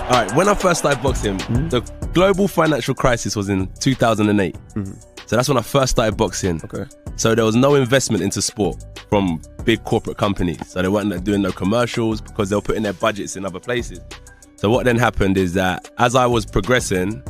All right, when I first started boxing, the global financial crisis was in 2008. So that's when I first started boxing. Okay. So there was no investment into sport from big corporate companies. So they weren't doing no commercials because they were putting their budgets in other places. So what then happened is that as I was progressing,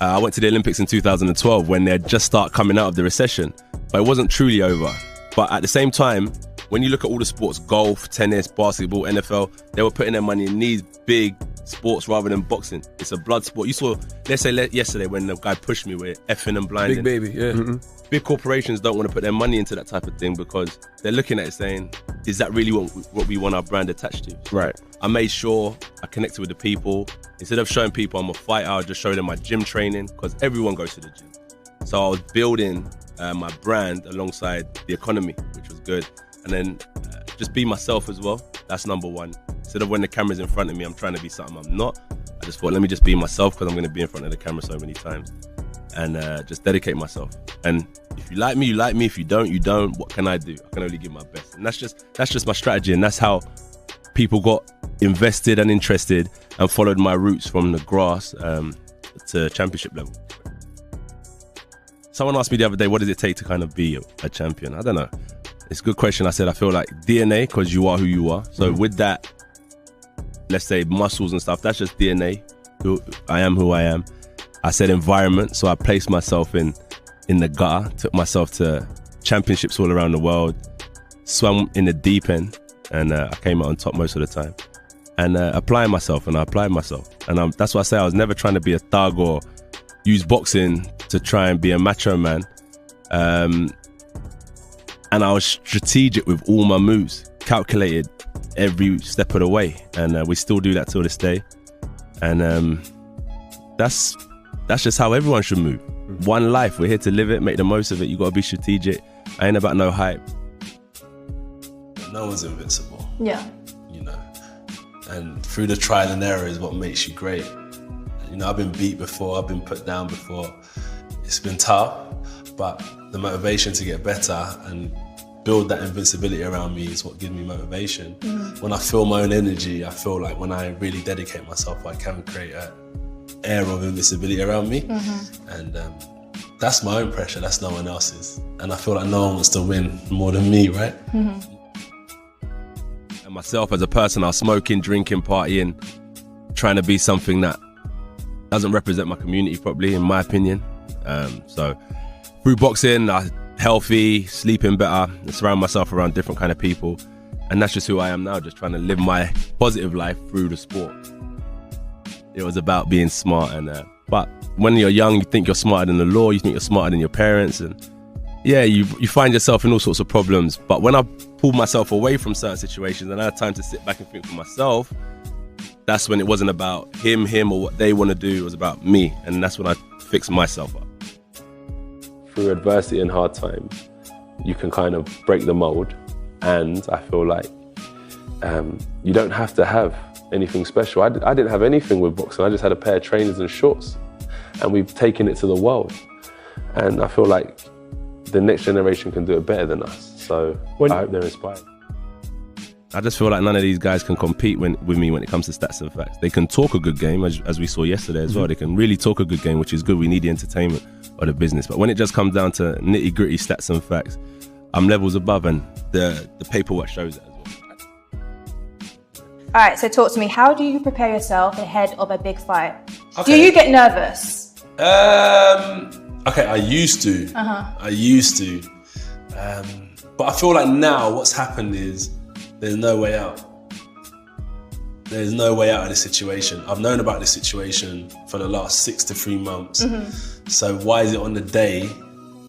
I went to the Olympics in 2012 when they just started coming out of the recession. But it wasn't truly over. But at the same time, when you look at all the sports, golf, tennis, basketball, NFL, they were putting their money in these big sports rather than boxing. It's a blood sport. You saw, let's say yesterday when the guy pushed me with effing and blinding. Big baby, yeah. Big corporations don't want to put their money into that type of thing because they're looking at it saying, is that really what we want our brand attached to? Right. I made sure I connected with the people. Instead of showing people I'm a fighter, I'll just show them my gym training because everyone goes to the gym. So I was building my brand alongside the economy, which was good. And then just be myself as well. That's number one. Instead of when the camera's in front of me, I'm trying to be something I'm not. I just thought, let me just be myself because I'm going to be in front of the camera so many times. And just dedicate myself. And if you like me, you like me. If you don't, you don't. What can I do? I can only give my best. And that's just my strategy. And that's how people got invested and interested and followed my roots from the grass to championship level. Someone asked me the other day, what does it take to kind of be a champion? I don't know. It's a good question. I said, I feel like DNA because you are who you are. So with that, let's say muscles and stuff, that's just DNA. I am who I am. I said environment. So I placed myself in the gutter, took myself to championships all around the world, swam in the deep end, and I came out on top most of the time. And applying myself, and I applied myself. And that's why I say I was never trying to be a thug or use boxing to try and be a macho man. And I was strategic with all my moves, calculated every step of the way. And we still do that till this day. And that's just how everyone should move. One life, we're here to live it, make the most of it. You got to be strategic. I ain't about no hype. No one's invincible. Yeah. You know, and through the trial and error is what makes you great. You know, I've been beat before, I've been put down before. It's been tough, but the motivation to get better and build that invincibility around me is what gives me motivation. When I feel my own energy, I feel like when I really dedicate myself, I can create an air of invincibility around me. And that's my own pressure, that's no one else's. And I feel like no one wants to win more than me, right? And myself as a person, I was smoking, drinking, partying, trying to be something that doesn't represent my community properly, in my opinion. So through boxing, I healthy, sleeping better, surround myself around different kind of people. And that's just who I am now, just trying to live my positive life through the sport. It was about being smart. But when you're young, you think you're smarter than the law, you think you're smarter than your parents. And yeah, you find yourself in all sorts of problems. But when I pulled myself away from certain situations and I had time to sit back and think for myself, that's when it wasn't about him, or what they want to do. It was about me. And that's when I fixed myself up. Through adversity and hard times, you can kind of break the mold. And I feel like you don't have to have anything special. I didn't have anything with boxing. I just had a pair of trainers and shorts. And we've taken it to the world. And I feel like the next generation can do it better than us. So I hope they're inspired. I just feel like none of these guys can compete with me when it comes to stats and facts. They can talk a good game, as we saw yesterday as well. They can really talk a good game, which is good. We need the entertainment of the business. But when it just comes down to nitty-gritty stats and facts, I'm levels above, and the paperwork shows that as well. All right, so talk to me. How do you prepare yourself ahead of a big fight? Okay. Do you get nervous? Okay, I used to. But I feel like now what's happened is there's no way out. There's no way out of this situation. I've known about this situation for the last 6 to 3 months. So why is it on the day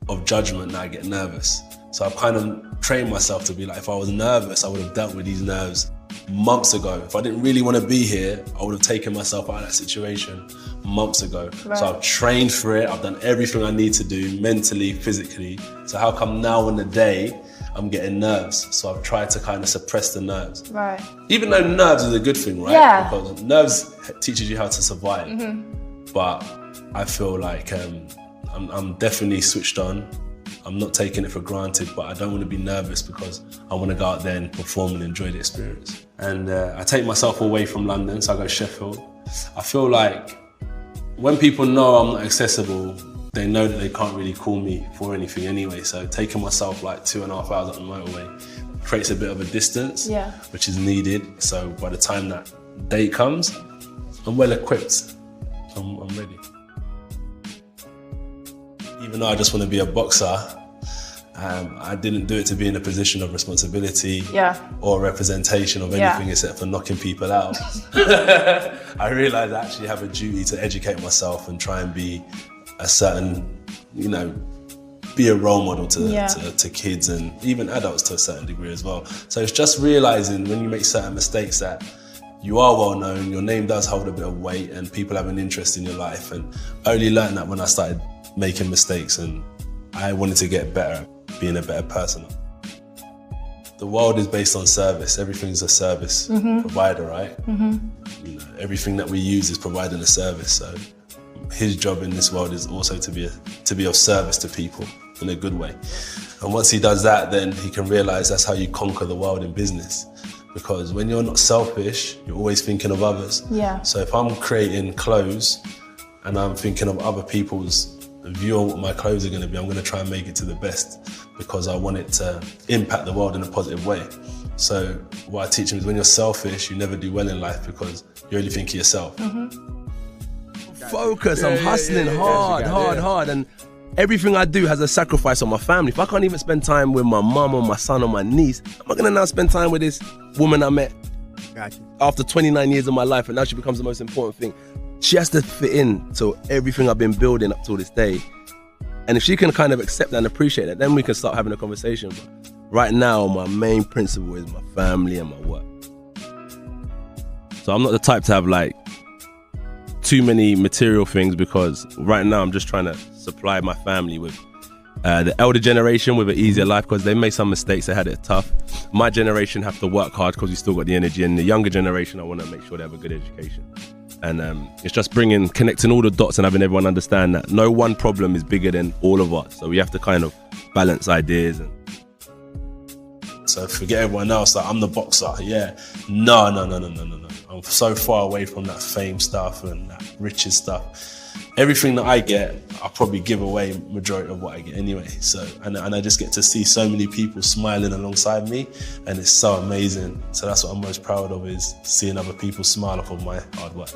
of judgment that I get nervous? So I've kind of trained myself to be like, if I was nervous, I would have dealt with these nerves months ago. If I didn't really want to be here, I would have taken myself out of that situation months ago. Right. So I've trained for it. I've done everything I need to do mentally, physically. So how come now on the day, I'm getting nerves? So I've tried to kind of suppress the nerves. Right. Even though nerves is a good thing, right? Yeah. Because nerves teaches you how to survive. But I feel like I'm definitely switched on. I'm not taking it for granted, but I don't want to be nervous because I want to go out there and perform and enjoy the experience. And I take myself away from London, so I go Sheffield. I feel like when people know I'm not accessible, they know that they can't really call me for anything anyway. So taking myself like 2.5 hours up the motorway creates a bit of a distance, which is needed. So by the time that date comes, I'm well equipped. I'm ready. Even though I just want to be a boxer, I didn't do it to be in a position of responsibility or representation of anything except for knocking people out. I realised I actually have a duty to educate myself and try and be a certain, be a role model to kids and even adults to a certain degree as well. So it's just realising when you make certain mistakes that you are well known, your name does hold a bit of weight and people have an interest in your life. And I only learned that when I started making mistakes and I wanted to get better, being a better person. The world is based on service. Everything's a service provider, right? Everything that we use is providing a service. So his job in this world is also to be of service to people in a good way. And once he does that, then he can realize that's how you conquer the world in business. Because when you're not selfish, you're always thinking of others. So if I'm creating clothes and I'm thinking of other people's view on what my clothes are going to be, I'm going to try and make it to the best because I want it to impact the world in a positive way. So what I teach them is when you're selfish, you never do well in life because you only think of yourself. Focus, I'm hustling hard. And everything I do has a sacrifice on my family. If I can't even spend time with my mum or my son or my niece, I'm not going to now spend time with this woman I met after 29 years of my life and now she becomes the most important thing. She has to fit in to everything I've been building up till this day. And if she can kind of accept that and appreciate that, then we can start having a conversation. But right now, my main principle is my family and my work. So I'm not the type to have like too many material things because right now I'm just trying to supply my family with the elder generation with an easier life because they made some mistakes, they had it tough. My generation have to work hard because we still got the energy, and the younger generation, I want to make sure they have a good education. And it's just connecting all the dots and having everyone understand that no one problem is bigger than all of us. So we have to kind of balance ideas. So forget everyone else, like I'm the boxer, No. I'm so far away from that fame stuff and that riches stuff. Everything that I get, I'll probably give away majority of what I get anyway. So, and I just get to see so many people smiling alongside me and it's so amazing. So that's what I'm most proud of, is seeing other people smile off of my hard work.